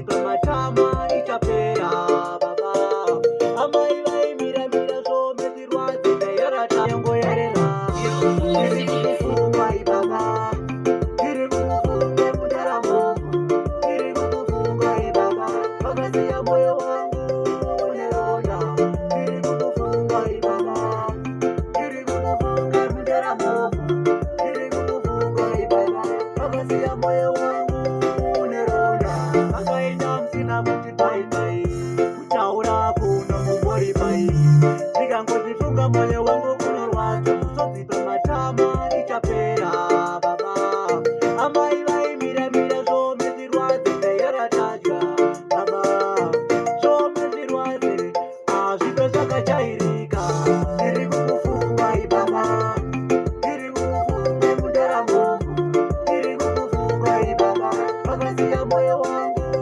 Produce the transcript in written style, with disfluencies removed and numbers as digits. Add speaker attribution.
Speaker 1: usodzipa matama ichapera baba. Amai vaimira mira zvometirwadzi neyarata yangoyerera. Ndiri kukufunga ibaba, ndiri kukufunga mundaramo, ndiri kukufunga ibaba, vakasiya moyo wangu uneronda. Ndiri kukufunga ibaba, ndiri kukufunga mundaramo, ndiri kukufunga ibaba, vakasiya moyo wangu uneronda. Vakaenda msina kuti baibai, kutaura kuno mumbori bai. Ndikangozifunga moyo wangu kunorwadza, usodzipa matama ichapera.